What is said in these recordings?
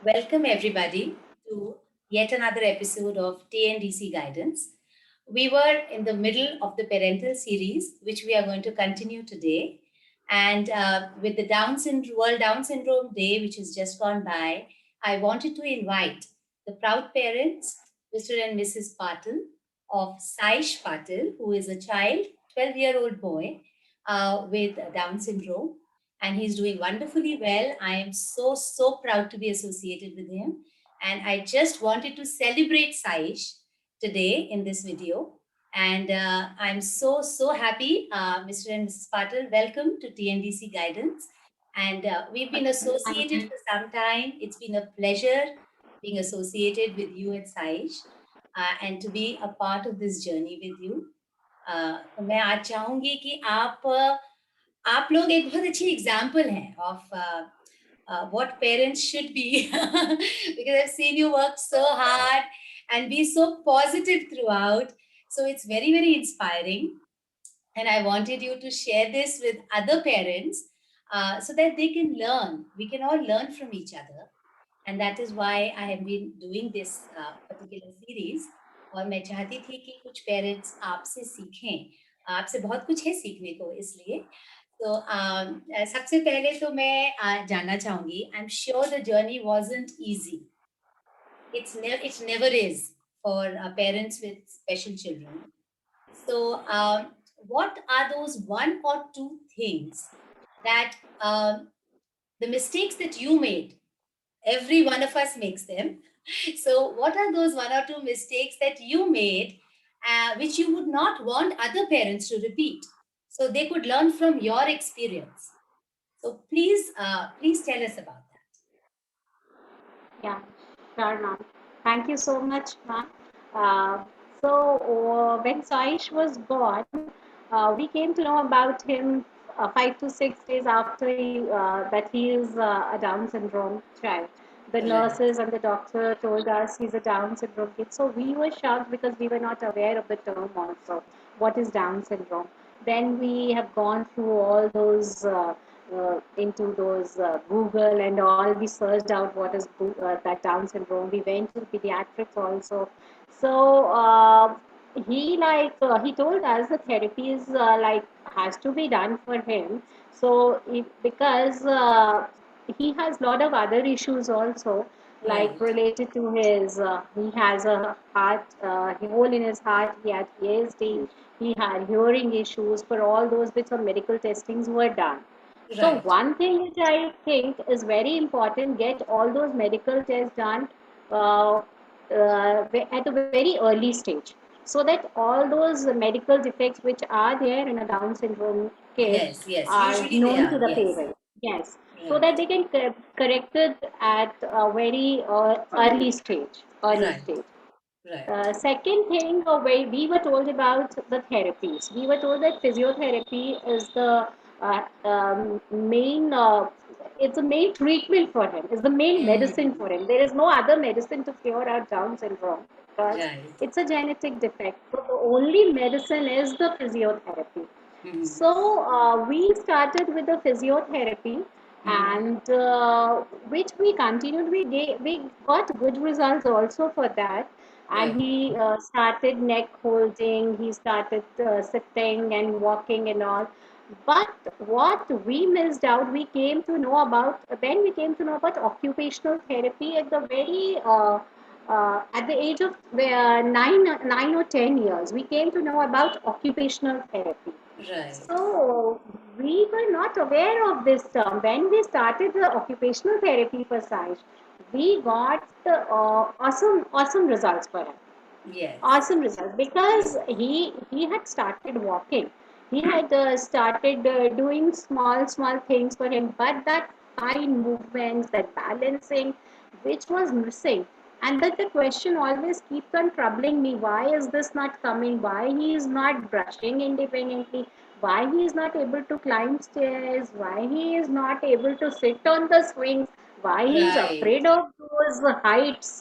Welcome everybody to yet another episode of TNDC Guidance. We were in the middle of the parental series, which we are going to continue today. And with the World Down Syndrome Day, which has just gone by, I wanted to invite the proud parents, Mr. and Mrs. Patil of Saish Patil, who is a child, 12-year-old boy with Down syndrome, and he's doing wonderfully well. I am so proud to be associated with him. And I just wanted to celebrate Saish today in this video. And I'm so happy, Mr. and Mrs. Patil. Welcome to TNDC Guidance. And we've been associated for some time. It's been a pleasure being associated with you and Saish and to be a part of this journey with you. तो मैं आज चाहूंगी कि आप लोग एक बहुत अच्छी एग्जाम्पल हैं of what parents should be because I've seen you work so hard and be so positive throughout. So it's very inspiring. And I wanted you to share this with other parents so that they can learn. We can all learn from each other. And that is why I have been doing this particular series. और मैं चाहती थी कि कुछ parents आपसे सीखें, आपसे बहुत कुछ है सीखने को, इसलिए तो सबसे पहले तो मैं जानना चाहूंगी, I am sure the journey wasn't easy. It never is for parents with special children. So, what are those one or two things that the mistakes that you made? Every one of us makes them. So, what are those one or two mistakes that you made, which you would not want other parents to repeat, so they could learn from your experience? So, please tell us about that. Yeah, sure, ma'am. Thank you so much, ma'am. So, when Saish was born, we came to know about him 5 to 6 days after that he is a Down syndrome child. The Right. nurses and the doctor told us he's a Down syndrome kid. So we were shocked because we were not aware of the term also. What is Down syndrome? Then we have gone through all those into those Google and all. We searched out what is that Down syndrome. We went to pediatrics also. So he told us the therapy is has to be done for him. So because he has lot of other issues also, like Right. related to his he has a heart hole in his heart, he had ASD, he had hearing issues. For all those bits of medical testings were done. So Right. one thing which I think is very important, get all those medical tests done uh, at a very early stage, so that all those medical defects which are there in a Down syndrome kid Yes. are Usually they known to are. the Yes. parents. Yes, so Right. that they can correct it at a very early stage. Early Right. stage. Right. Second thing, we were told about the therapies. We were told that physiotherapy is the main, it's the main treatment for him, is the main medicine Mm. for him. There is no other medicine to cure our Down syndrome because Right. it's a genetic defect. So the only medicine is the physiotherapy. Mm. So we started with the physiotherapy, Mm. and which we continued. We got good results also for that. And Right. he started neck holding. He started sitting and walking and all. But what we missed out, we came to know about. Then we came to know about occupational therapy at the very at the age of 9 or 10 years. We came to know about occupational therapy. Right. So we were not aware of this term. When we started the occupational therapy for Saish, we got the awesome results for him. Yes. Awesome results because he had started walking. He had started doing small things for him, but that fine movements, that balancing, which was missing. And that the question always keeps on troubling me: why is this not coming? Why he is not brushing independently? Why he is not able to climb stairs? Why he is not able to sit on the swings? Why he is Right. afraid of those heights?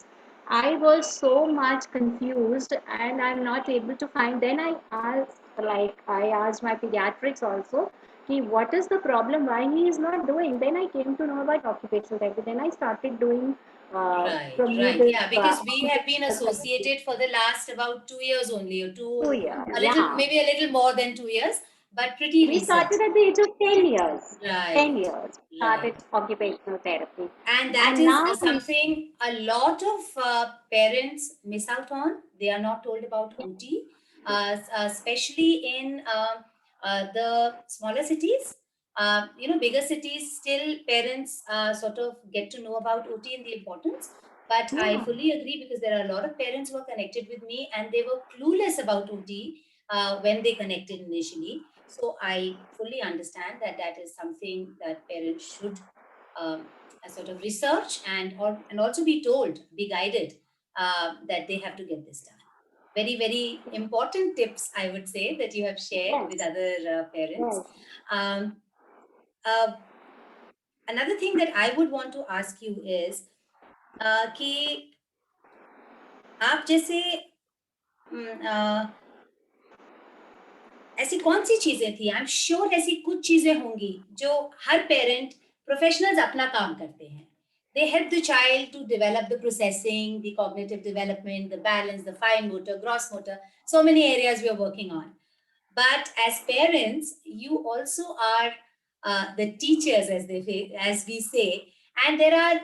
I was so much confused and I'm not able to find. Then I asked my pediatrics also, ki, what is the problem? Why he is not doing? Then I came to know about occupational therapy. Then I started doing Right, from you right. this Yeah, because we have been opportunity. associated for the last about 2 years only, or two, 2 years, a little, yeah. maybe a little more than 2 years, but pretty We recent. started at the age of 10 years. 10 Right, years. Started right. occupational therapy. And that And is now we, something a lot of parents miss out on. They are not told about OT, especially in the smaller cities. Bigger cities, still parents sort of get to know about OT and the importance. But I yeah, fully agree, because there are a lot of parents who are connected with me and they were clueless about OT when they connected initially. So I fully understand that that is something that parents should um, a sort of research, and also be told, be guided, that they have to get this done. Very, very important tips, I would say, that you have shared with yes, other parents. yes. um, uh, Another thing that I would want to ask you is कि आप जैसे ऐसी कौन सी चीजें थी, I am sure ऐसी कुछ चीजें होंगी जो हर पेरेंट, प्रोफेशनल्स अपना काम करते हैं. They help the child to develop the processing, the cognitive development, the balance, the fine motor, gross motor, so many areas we are working on. But as parents, you also are the teachers, as we say, and there are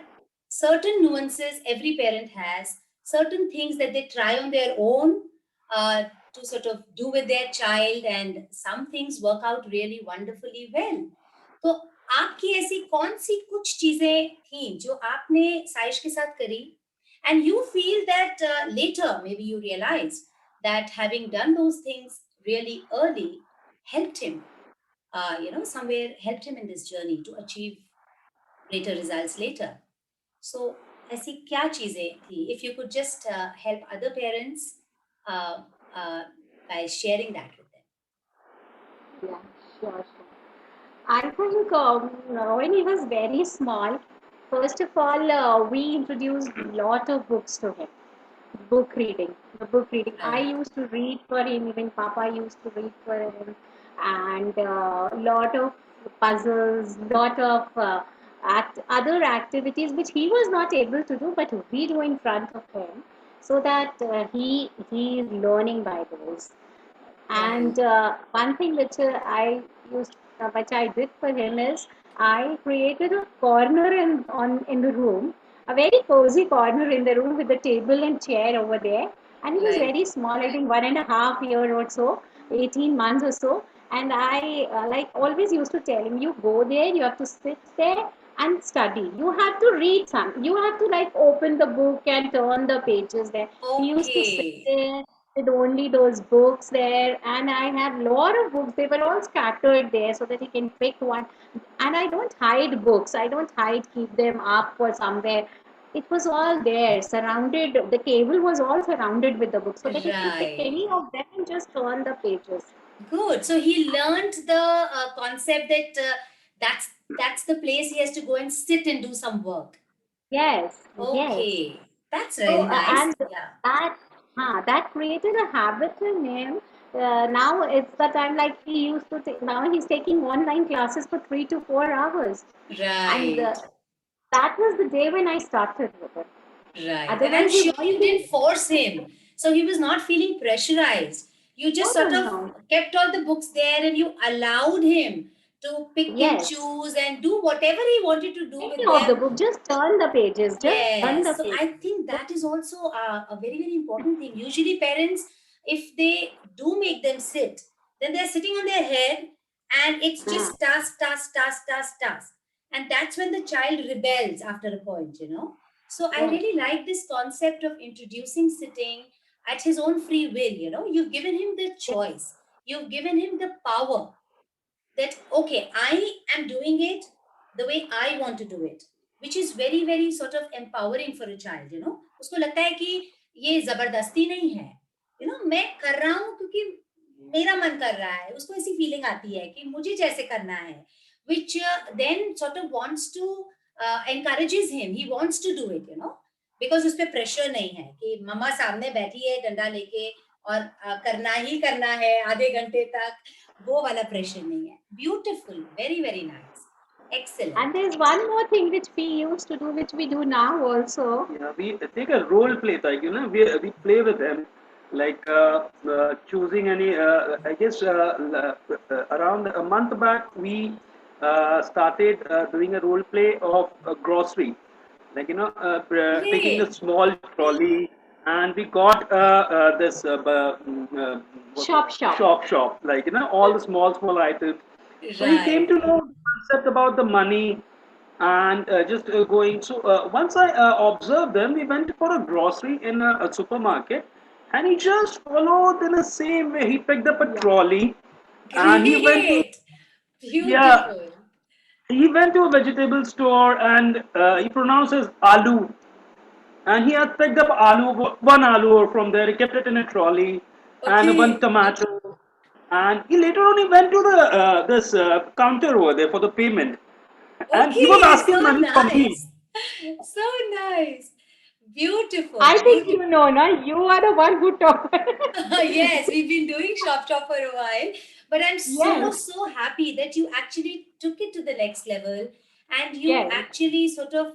certain nuances every parent has, certain things that they try on their own uh, to sort of do with their child, and some things work out really wonderfully well. तो आपकी ऐसी कौन सी कुछ चीजें थी जो आपने साइश के साथ करी, and you feel that later maybe you realize that having done those things really early helped him, somewhere helped him in this journey to achieve greater results later. So ऐसी क्या चीजें थी? If you could just help other parents uh, uh, by sharing that with them. Yeah, sure, sure. I think when he was very small, first of all, we introduced a lot of books to him. Book reading, the book reading. I Right. used to read for him, even Papa used to read for him, and lot of puzzles, lot of other activities which he was not able to do, but we do in front of him, so that he is learning by those. Right. And one thing which I did for him is I created a corner in the room, a very cozy corner in the room with a table and chair over there. And he was Right. very small, I think 1.5 year or so, 18 months or so. And I like always used to tell him, you go there, you have to sit there and study. You have to read some. You have to like open the book and turn the pages there. He used to sit Okay. there with only those books there, and I have lot of books. They were all scattered there so that he can pick one. And I don't hide books. I don't hide, keep them up or somewhere. It was all there, surrounded. The table was all surrounded with the books so that he can pick Right. any of them and just turn the pages. Good. So he learned the concept that that's the place he has to go and sit and do some work. Yes, yes. Okay. That's So, really nice. and Yeah. that created a habit in him. Now it's the time like he used to take, now he's taking online classes for 3 to 4 hours. And Right. that was the day when I started with it. Right. And I'm Otherwise, he sure you wouldn't didn't be. force him. So he was not feeling pressurized. You No, just no, sort of no. kept all the books there and you allowed him to pick and Yes. choose and do whatever he wanted to do Any with of the them. book, just turn the pages. Just turn the Yes. So I pages. think that is also a very, very important thing. Usually, parents, if they do make them sit, then they're sitting on their head and it's Ah, just task, task, task, task, task. And that's when the child rebels after a point. So I yes. really like this concept of introducing sitting at his own free will. You've given him the Yes. choice, you've given him the power that okay, I am doing it the way I want to do it, which is very, very sort of empowering for a child. उसको लगता है कि ये जबरदस्ती नहीं है, मैं कर रहा हूँ क्योंकि मेरा मन कर रहा है, उसको ऐसी फीलिंग आती है कि मुझे जैसे करना है, which then sort of wants to encourages him, he wants to do it, because उस पे प्रेशर नहीं है कि मम्मा सामने बैठी है डंडा लेके और करना ही करना है आधे घंटे तक, वो वाला प्रेशर नहीं है. Beautiful, very, very nice. Excellent. And there's one more thing which we used to do, which we do now also. Yeah, we take a role play, like we play with them, like choosing any. I guess around a month back we started doing a role play of a grocery, like taking a Great. small trolley, and we got this what Shop shop. shop, like all the small items. So he came Right. to know the concept about the money and just going. So once I observed them, we went for a grocery in a supermarket, and he just followed in the same way. He picked up a Yeah. trolley, and he went to, Great. yeah, Beautiful. he went to a vegetable store, and he pronounces aloo, and he had picked up one aloo from there. He kept it in a trolley, and one Okay. tomato. And he later on he went to the this counter over there for the payment, and he was Okay. asking So money from me. nice. So nice. Beautiful. I think Beautiful. you know, no? You are the one who taught. Yes, we've been doing Shop for a while, but I'm so, Yes, so happy that you actually took it to the next level and you yes, actually sort of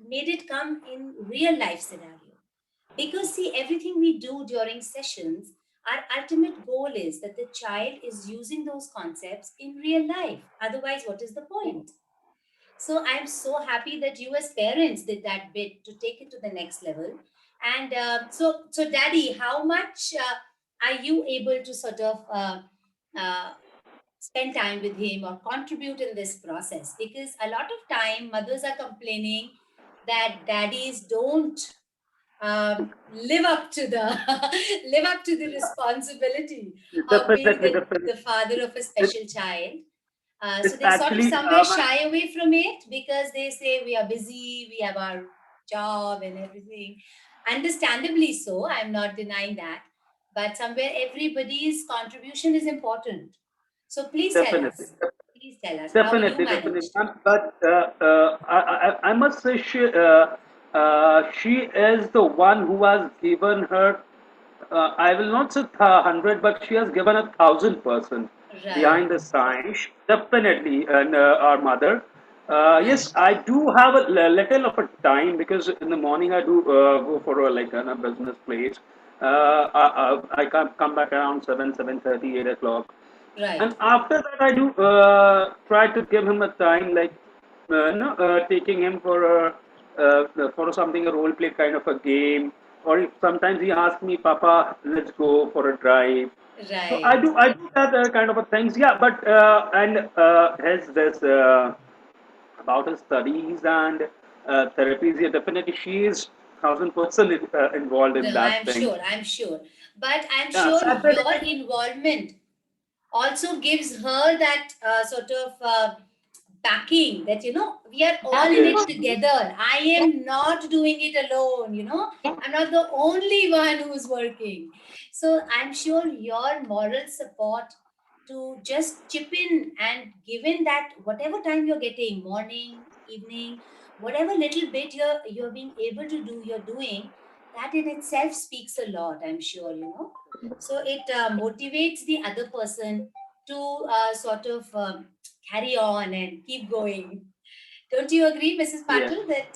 made it come in real life scenario. Because see, everything we do during sessions, our ultimate goal is that the child is using those concepts in real life. Otherwise, what is the point? So I'm so happy that you as parents did that bit to take it to the next level. And so Daddy, how much are you able to sort of uh, spend time with him or contribute in this process? Because a lot of time mothers are complaining that daddies don't live up to the live up to the responsibility of being Definitely, the definitely. father of a It, special child. So it's they sort of actually somewhere my, shy away from it because they say we are busy, we have our job and everything. Understandably so, I'm not denying that. But somewhere everybody's contribution is important. So please tell definitely, us, please tell us how you definitely, definitely. managed. But I must say she is the one who has given her. I will not say 100, but she has given 1,000% behind Right, the science. Definitely, and our mother. right, Yes, I do have a little of a time because in the morning I do go for a business place. I come back around 7:30, 8 o'clock, right. and after that I do try to give him a time, like taking him for something, a role play kind of a game, or if sometimes he asks me, Papa, let's go for a drive. So I Right. do I do that kind of a things, yeah. But and has this about his studies and therapies, yeah, definitely she is 1,000% involved No, in that I'm thing. sure, I'm sure. But I'm Yeah, sure Saturday. your involvement also gives her that sort of backing that, we are all in Yes, it together. I am not doing it alone, yes, I'm not the only one who's working. So I'm sure your moral support to just chip in and given that whatever time you're getting, morning, evening, whatever little bit you're being able to do, you're doing, that in itself speaks a lot, I'm sure. So it motivates the other person to sort of carry on and keep going. Don't you agree, Mrs. yes, Patil, that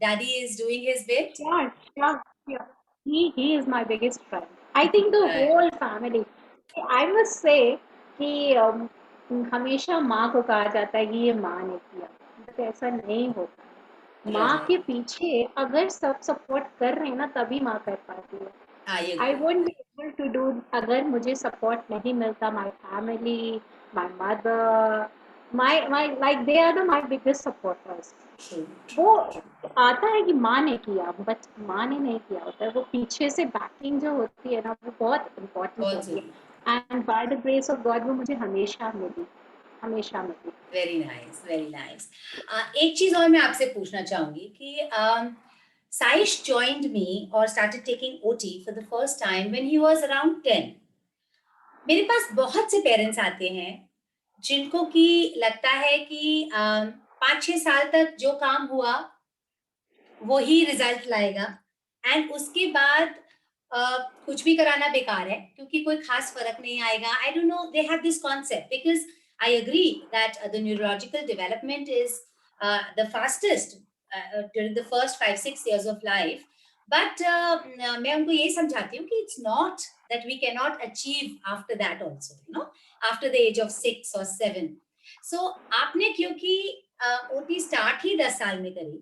Daddy is doing his bit? sure, sure, sure. He is my biggest friend. I think the Right. whole family. I must say कि हमेशा माँ को कहा जाता है कि ये माँ ने किया, बट ऐसा नहीं होता। माँ Right. के पीछे अगर सब सपोर्ट कर रहे हैं ना तभी माँ कर पाती है। I I agree. won't be able to do अगर मुझे सपोर्ट नहीं मिलता, my family, my mother, my like they are the my biggest supporters. True, true, वो true. आता है कि माँ ने किया, बट माँ ने नहीं किया होता है। वो पीछे से बैकिंग जो होती है ना, वो बहुत इम्पोर्टेंट बहुत होती जरूरी. है। And by the grace of God वो मुझे हमेशा मिली, हमेशा मिली। Very nice, very nice. एक चीज और मैं आपसे पूछना चाहूंगी कि Saish joined me or started taking OT for the first time when he was around 10. मेरे पास बहुत से पेरेंट्स आते हैं जिनको कि लगता है कि 5-6 साल तक जो काम हुआ वो ही रिजल्ट लाएगा एंड उसके बाद कुछ भी कराना बेकार है क्योंकि कोई खास फर्क नहीं आएगा. I don't know, they have this concept because I agree that the neurological development is the fastest during the first 5-6 years of life. But मैं उनको ये समझाती हूँ कि it's not that we cannot achieve after that also, after the age of 6 or 7. So आपने क्योंकि OT start ही 10 साल में करी,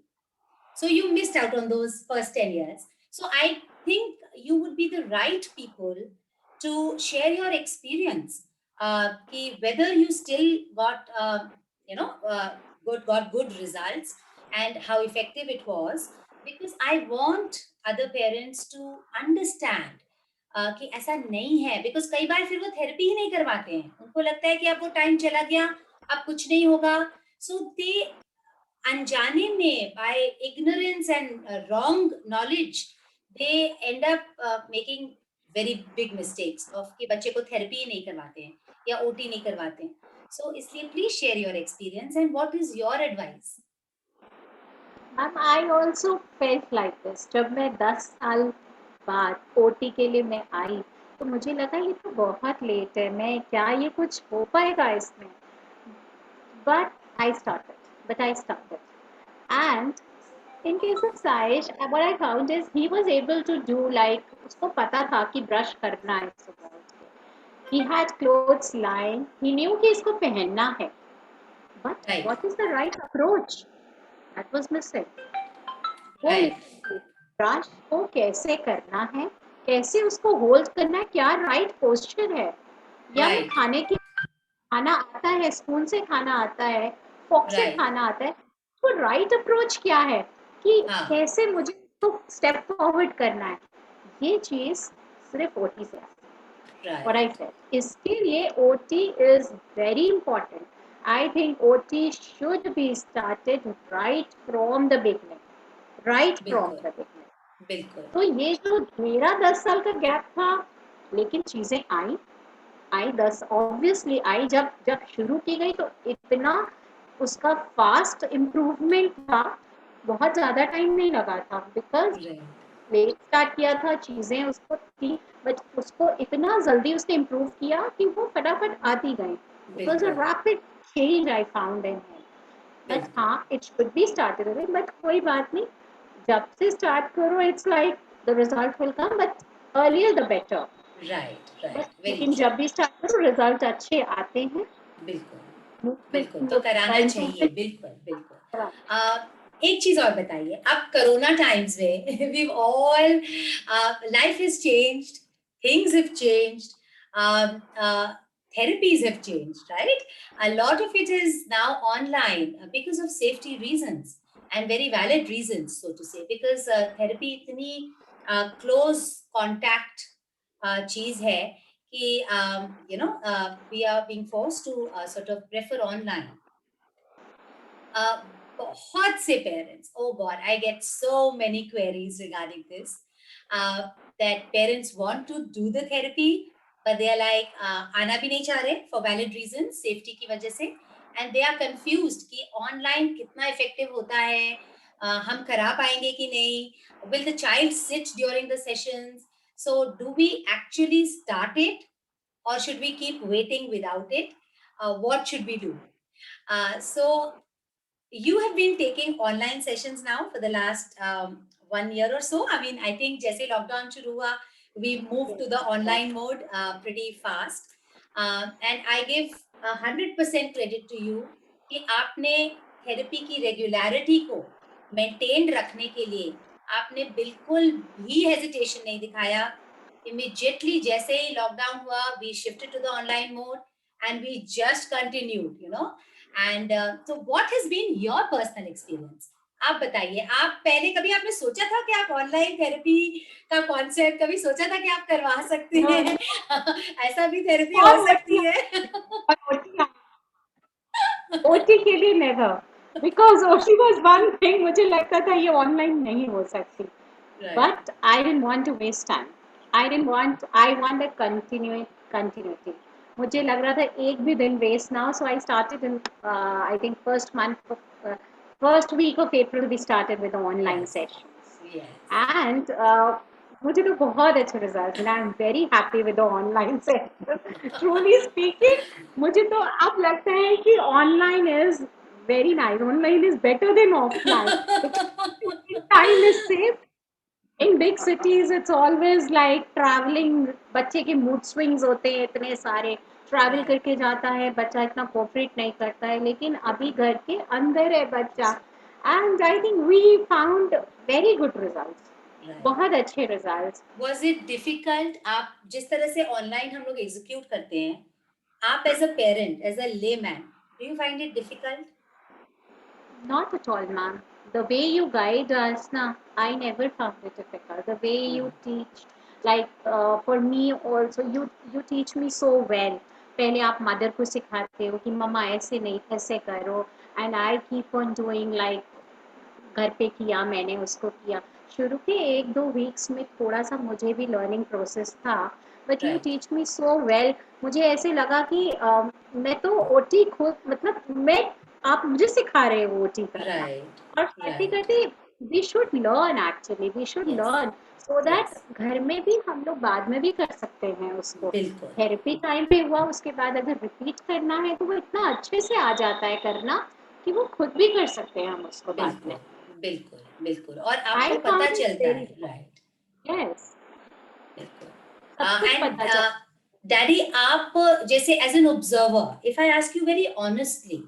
so you missed out on those first 10 years. So I think you would be the right people to share your experience. Whether you still got, got good results and how effective it was, because I want other parents to understand कि ऐसा नहीं है, because कई बार फिर वो therapy ही नहीं करवाते हैं, उनको लगता है कि अब वो टाइम चला गया, अब कुछ नहीं होगा. सो दे अनजाने में, by ignorance and wrong knowledge, they end up making very big mistakes of कि बच्चे को थेरेपी ही नहीं करवाते हैं या ओटी नहीं करवाते हैं. So इसलिए please share your experience and what is your advice? Ma'am I also felt like this. जब मैं 10 साल बाद ओटी के लिए मैं आई तो मुझे लगा ये तो बहुत लेट है, मैं क्या ये कुछ हो पाएगा इसमें. But I started. And in case of Saish, what I found is he was able to do like उसको पता था कि ब्रश करना है सुबह उठ के. He had clothes lying. He knew कि इसको पहनना है. But Right. what is the right approach? That was missing. वो Right. ब्रश को कैसे करना है, कैसे उसको होल्ड करना है, क्या राइट पोस्चर है, या मैं Right. खाना आता है, स्पून से खाना आता है, फोक से Right. खाना आता है, तो राइट अप्रोच क्या है कि हाँ. कैसे मुझे तो स्टेप फॉरवर्ड करना है. ये चीज सिर्फ ओटी से आती है. Right. What I said. इसके लिए OT is very important. I think OT should be started right from the beginning. Right from the beginning. बिल्कुल. तो ये जो मेरा 10 साल का गैप था, लेकिन चीजें आई 10 ऑब्वियसली आई. जब शुरू की गई तो इतना उसका फास्ट इम्प्रूवमेंट था, बहुत ज्यादा टाइम नहीं लगा था, बिकॉज Right. लेट स्टार्ट किया था, चीजें उसको थी, बट उसको इतना जल्दी उसने इम्प्रूव किया कि वो फटाफट आती गई. बिकॉज अ बिल्कुल. Rapid change I found in him. But हाँ, it should be started away. But कोई बात नहीं, जब से स्टार्ट करो it's like the result will come, but earlier the better. Right. Right. Very लेकिन true. जब भी स्टार्ट करो रिजल्ट अच्छे आते हैं. बिल्कुल. बिल्कुल, तो कराना चाहिए. बिल्कुल. बिल्कुल. एक चीज और बताइए, अब कोरोना टाइम्स में we've all life has changed, things have changed, therapies have changed, right? A lot of it is now online because of safety reasons and very valid reasons, so to say, because therapy इतनी close contact चीज है कि we are being forced to sort of prefer online. बहुत से parents, oh God, I get so many queries regarding this, that parents want to do the therapy, but they are like, आना भी नहीं चाह रहे for valid reasons, safety की वजह से, and they are confused कि online कितना effective होता है, हम करा पाएंगे कि नहीं, will the child sit during the sessions, so do we actually start it or should we keep waiting without it, what should we do? So you have been taking online sessions now for the last 1 year or so. I mean, I think जैसे lockdown शुरू हुआ, we moved to the online mode pretty fast. And I give 100% credit to you कि आपने therapy की regularity को maintain रखने के लिए आपने बिल्कुल भी हेजिटेशन नहीं दिखाया. Immediately जैसे ही लॉकडाउन हुआ, we shifted to the online mode and we just continued, And so what has been your personal experience? आप बताइए, आप पहले कभी आपने सोचा था कि आप ऑनलाइन थेरेपी का कॉन्सेप्ट कभी सोचा था कि आप करवा सकते हैं? ऐसा भी थेरेपी हो सकती है? ओटी के लिए never, because OT was one thing मुझे लगता था ये ऑनलाइन नहीं हो सकती. But I didn't want to waste time. I want a continuity. मुझे लग रहा था एक भी दिन वेस्ट ना हो. So I started in I think first week of April we started with the online sessions. Yes. And मुझे तो बहुत अच्छे रिजल्ट मिले. I am very happy with the online session. Truly speaking, मुझे तो अब लगता है कि online is very nice. Online is better than offline. Time is save. In big cities it's always like travelling. बच्चे के मूड स्विंग्स होते हैं इतने सारे. ट्रैवल करके जाता है बच्चा, इतना कोऑपरेट नहीं करता है. लेकिन अभी घर के अंदर है बच्चा. And I think we found very good results. बहुत अच्छे रिजल्ट्स. Was it difficult? आप जिस तरह से ऑनलाइन हम लोग एग्जीक्यूट करते हैं, आप as a parent, as a layman, do you find it difficult? Not at all, ma'am. The way you guide us, na, I never found it difficult. The way you teach, like for me also, you teach me so well. पहले आप mother को सिखाते हो कि मम्मा ऐसे नहीं ऐसे करो. And I keep on doing like घर पे किया मैंने, उसको किया. शुरू के 1-2 वीक्स में थोड़ा सा मुझे भी लर्निंग प्रोसेस था. But you Right. Teach me so well. मुझे ऐसे लगा कि मैं तो ओटी खुद, मतलब मैं, आप मुझे सिखा रहे हो ओटी करना. Right. और करते Right. करते we should learn, actually we should Yes. Learn so that Yes. घर में भी हम लोग बाद में भी कर सकते हैं उसको. बिल्कुल. थेरेपी टाइम पे हुआ, उसके बाद अगर रिपीट करना है तो वो इतना अच्छे से आ जाता है करना कि वो खुद भी कर सकते हैं हम उसको बाद बिल्कुल. में. बिल्कुल. बिल्कुल. और आई आपको पता फाउंड इट चलता वेरी है. गुड. राइट. यस. बिल्कुल. सब कुछ एंड पता चल. डैडी, आप जैसे as an observer, if I ask you very honestly,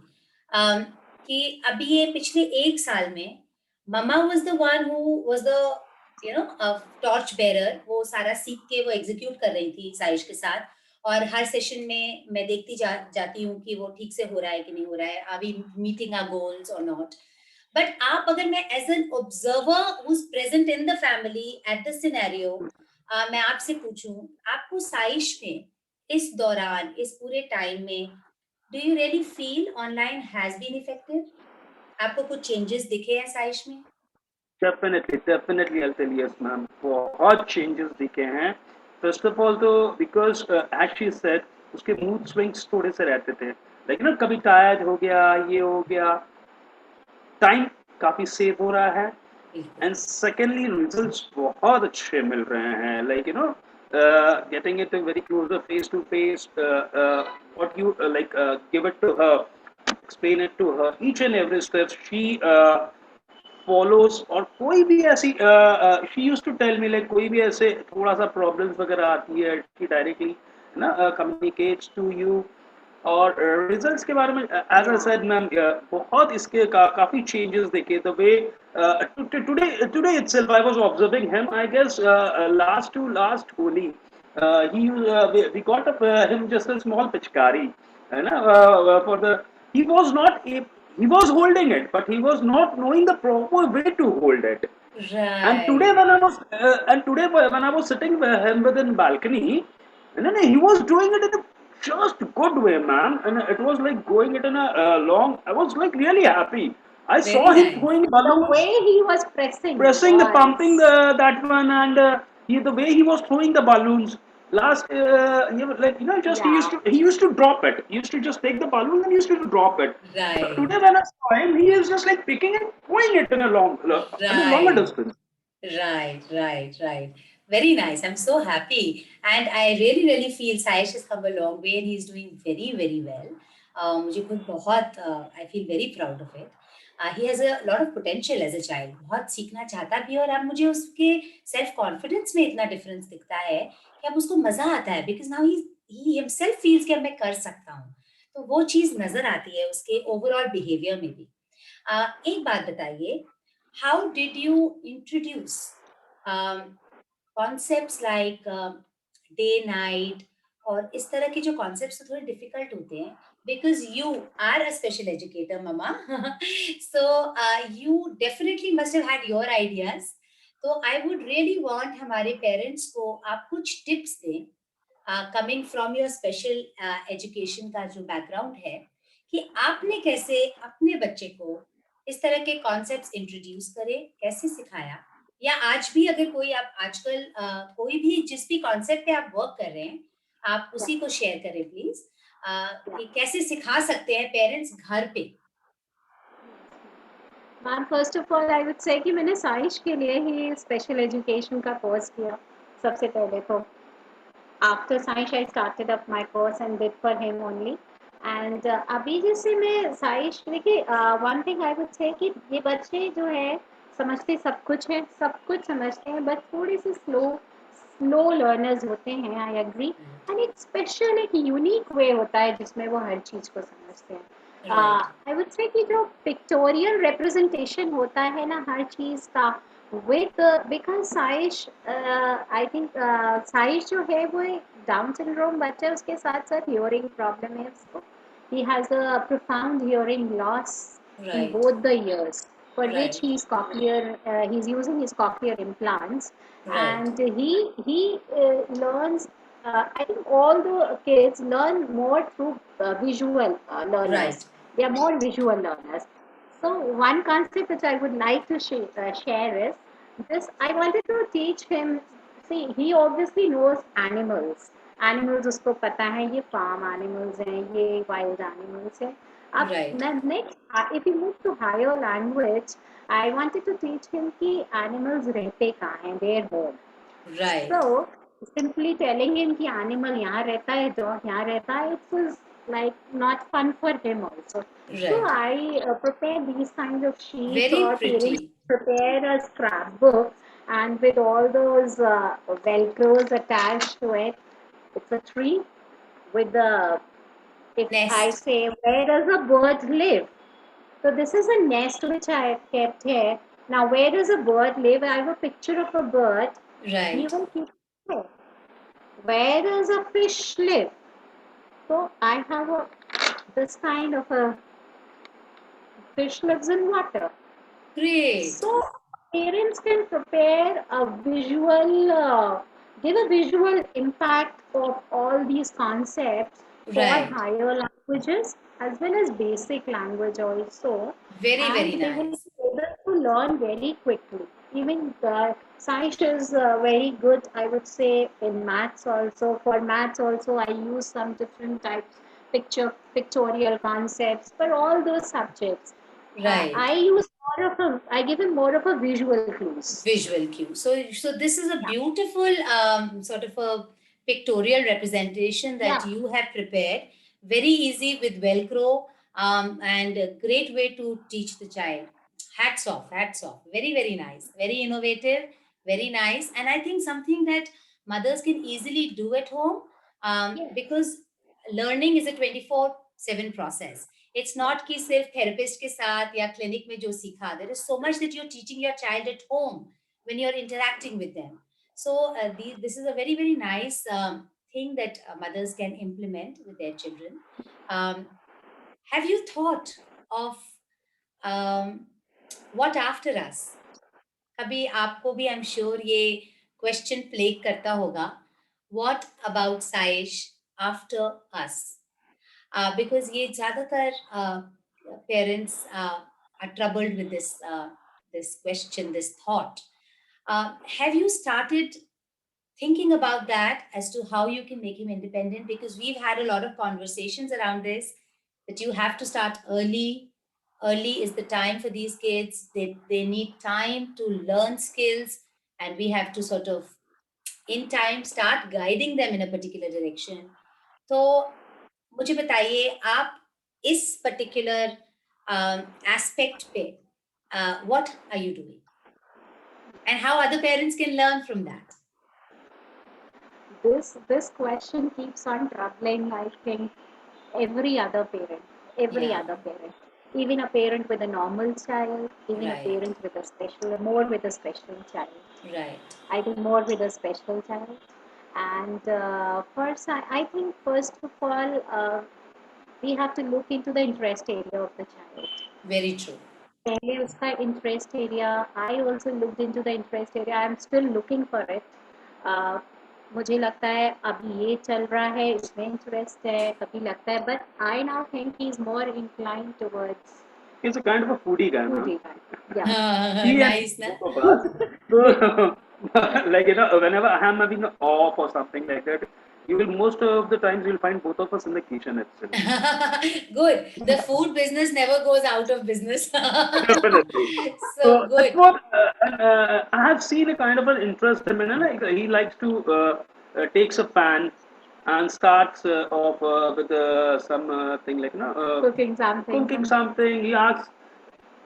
कि अभी ये पिछले 1 साल में mama was the one who was the torch bearer. वो सारा सीख के वो एग्जीक्यूट कर रही थी साइश के साथ, और हर सेशन में मैं देखती जाती हूँ कि वो ठीक से हो रहा है कि नहीं हो रहा है, are we meeting our goals और नॉट. बट आप, अगर मैं as an observer who is present in the family at the scenario, मैं आपसे पूछूं, आपको साइश में इस दौरान, इस पूरे टाइम में, do you really feel online has been effective? आपको कुछ चेंजेस दिखे हैं साइश में? Definitely, definitely, I'll tell you, yes, ma'am. बहुत changes दिखे हैं. First of all, तो because as she said, उसके mood swings थोड़े से रहते थे. Like ना, कभी tired हो गया, ये हो गया. Time काफी save हो रहा है. बिल्कुल. And secondly, results बहुत अच्छे मिल रहे हैं. Like getting it very closer, face to face. What you give it to her, explain it to her. Each and every step she follows. और कोई भी ऐसी she used to tell me, like कोई भी ऐसे थोड़ा सा प्रॉब्लम्स वगैरह आती है, शी डायरेक्टली ना कम्युनिकेट्स टू यू. और रिजल्ट्स के बारे में एज आई सेड मैम, बहुत इसके काफी चेंजेस देखे. The way today today itself I was observing him, I guess last to last Holi, he we got him just a small पिचकारी, है ना, for the, he was not a, he was holding it, but he was not knowing the proper way to hold it. And today right. when I was when I was sitting with him within balcony, and then he was doing it in a just good way, man, and it was like going it in a long. I was like really happy. I very saw him nice. throwing The balloons, way he was pressing pressing the pumping was. that one, and the way he was throwing the balloons. Last, like just Yeah. he used to drop it. He used to just take the balloon and used to drop it. But right. today when I saw him, he is just like picking and throwing it in a longer right. distance. Right, right, right. Very nice. I'm so happy. And I really, really feel Sayesh has come a long way and he's doing very, very well. मुझे खुद बहुत, I feel very proud of it. He has a lot of potential as a child. बहुत सीखना चाहता भी है, और अब मुझे उसके सेल्फ कॉन्फिडेंस में इतना डिफरेंस दिखता है कि अब उसको मजा आता है, because now he himself feels कि अब मैं कर सकता हूँ. तो वो चीज नजर आती है उसके ओवरऑल बिहेवियर में भी. एक बात बताइए, how did you introduce concepts like day night, और इस तरह के जो कॉन्सेप्ट्स थोड़े डिफिकल्ट होते हैं, because you are a special educator mama, so you definitely must have had your ideas. तो आई वुड रियली वांट हमारे पेरेंट्स को आप कुछ टिप्स दें, coming from your special education का जो बैकग्राउंड है, कि आपने कैसे अपने बच्चे को इस तरह के कॉन्सेप्ट्स इंट्रोड्यूस करे, कैसे सिखाया, या आज भी अगर कोई, आप आजकल कोई भी जिस भी कॉन्सेप्ट पे आप वर्क कर रहे हैं, आप उसी को शेयर करें प्लीज, कि कैसे सिखा सकते हैं पेरेंट्स घर पे. Ma'am first of all I would say कि मैंने साइंस के लिए ही स्पेशल एजुकेशन का कोर्स किया सबसे पहले तो after science I started up my course and did for him only and अभी जैसे मैं साइंस देखिए one thing I would say कि ये बच्चे जो है समझते सब कुछ है सब कुछ समझते हैं बट थोड़े से स्लो लर्नर्स होते हैं आई एग्री एंड एक स्पेशल एक यूनिक वे होता है जिसमें वो हर चीज़ को समझते हैं Right. आई वुड से कि जो पिक्टोरियल रिप्रेजेंटेशन होता है ना हर चीज़ का with because Saish I think Saish जो है वो एक डाउन सिंड्रोम बच्चा है उसके साथ साथ हियरिंग प्रॉब्लम है उसको he has a profound hearing loss in Right. both the ears for which Right. he's using his cochlear implants Right. and he learns I think all the kids learn more through visual learners. Right. They are more visual learners. So one concept which I would like to share is this. I wanted to teach him. See, he obviously knows animals. Animals उसको पता है ये farm animals हैं ये wild animals हैं. अब Right. next, if you move to higher language, I wanted to teach him कि animals रहते कहाँ हैं, their home. Right. So simply telling him कि animal यहाँ रहता है, dog यहाँ रहता है, it was like not fun for him also. So Right. I prepare these kinds of sheets Very or parents pretty. prepare a scrapbook and with all those velcros attached to it. It's a tree with the, if I Nest. say, where does a bird live? So this is a nest which I have kept here. Now where does a bird live? I have a picture of a bird. He Right. will keep it. Where does a fish live? So I have this kind of a fish lives in water. Great. So parents can prepare a visual, give a visual impact of all these concepts for Right. higher languages as well as basic language also, Very, very and they will nice. be able to learn very quickly. Even science is very good, I would say, in maths also. For maths also, I use some different types pictorial concepts for all those subjects. Right. I use more of a, I give him more of a visual clues. Visual cue. So this is a Yeah, beautiful sort of a pictorial representation that yeah, you have prepared. Very easy with Velcro, and a great way to teach the child. Hats off, hats off. Very, very nice. Very innovative, very nice. And I think something that mothers can easily do at home, yeah, because learning is a 24/7 process. It's not कि सिर्फ therapist के साथ या clinic में जो सीखा. There is so much that you're teaching your child at home when you're interacting with them. So this is a very, very nice thing that mothers can implement with their children. Um, have you thought of um, what after us? कभी आपको भी I'm sure ये question plague करता होगा. What about Saish after us? Because ये ज़्यादातर parents are troubled with this question, this thought. Have you started thinking about that as to how you can make him independent? Because we've had a lot of conversations around this, that you have to start early. Early is the time for these kids. They need time to learn skills, and we have to sort of, in time, start guiding them in a particular direction. तो मुझे बताइए आप इस particular aspect पे what are you doing and how other parents can learn from that? this question keeps on troubling, I think, every other parent, every Yeah. other parent, even a parent with a normal child, even a Right. parent with a special, more with a special child. Right. I think more with a special child. And first, I think first of all, we have to look into the interest area of the child. Very true. पहले उसका interest area, I also looked into the interest area. I am still looking for it. मुझे लगता है अभी ये चल रहा है इसमें इंटरेस्ट है कभी लगता है but I now think he is more inclined towards He's a kind of a foodie guy, man. foodie guy. Yeah. He and Nice, na? both of us. So, like, whenever I'm having off or something like that, you will most of the times you'll find both of us in the kitchen itself. Good. The food business never goes out of business. Definitely. So So that's good. what I have seen a kind of an interest. I mean, like he likes to takes a pan and starts off with some thing like Cooking something. cooking something. He asks,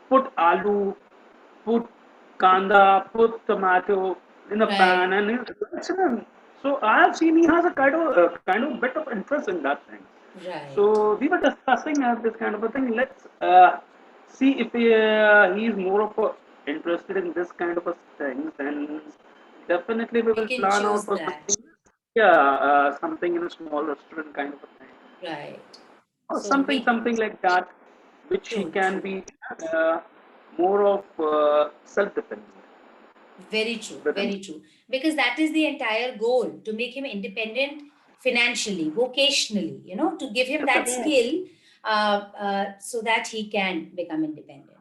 put aloo, put kanda, put tomato in a pan, Right. and so I have seen he has a kind of bit of interest in that thing. Right. So we were discussing this kind of a thing. Let's see if he is more of interested in this kind of a thing. Then definitely we We will can plan out choose for that. something. Yeah, something in a small restaurant kind of a thing, Right. or So we something like that, which he true, can true. be uh, more of self-dependent Very true, with him. very true. Because that is the entire goal, to make him independent financially, vocationally, to give him that Definitely. Yes. skill so that he can become independent.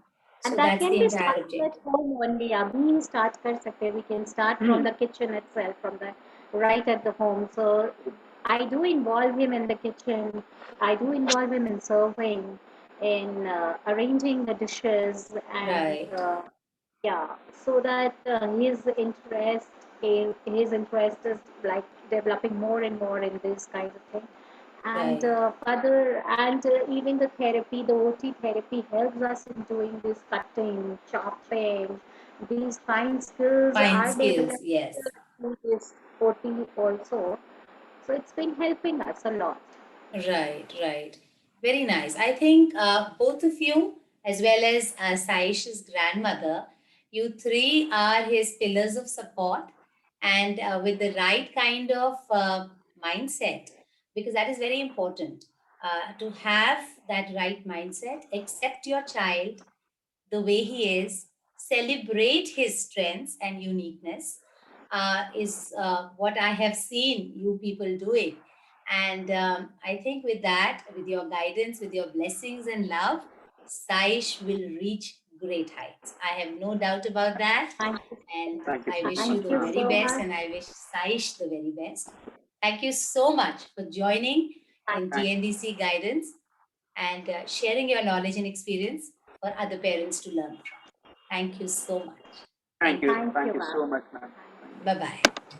And So that that's can the be entire started at objective. home only. अभी start कर सकते हैं. We can start from Hmm. the kitchen itself, from the right at the home. So I do involve him in the kitchen. I do involve him in serving, in arranging the dishes, and Right, yeah, so that his interest is like developing more and more in this kind of thing. And right. even the therapy, the OT therapy helps us in doing this cutting, chopping. These fine skills Fine are skills, developed yes. through this OT also. So it's been helping us a lot. Right, right. Very nice. I think both of you, as well as Saish's grandmother, you three are his pillars of support, and with the right kind of mindset, because that is very important to have that right mindset, accept your child the way he is, celebrate his strengths and uniqueness, is what I have seen you people doing. And I think with that, with your guidance, with your blessings and love, Saish will reach great heights. I have no doubt about that. Thank you. And Thank you I so wish much. you Thank the you very so best, much. and I wish Saish the very best. Thank you so much for joining in Thank TNDC Guidance and sharing your knowledge and experience for other parents to learn from. Thank you so much. Thank you. Thank you, Thank you ma'am. so much, ma'am. Bye bye.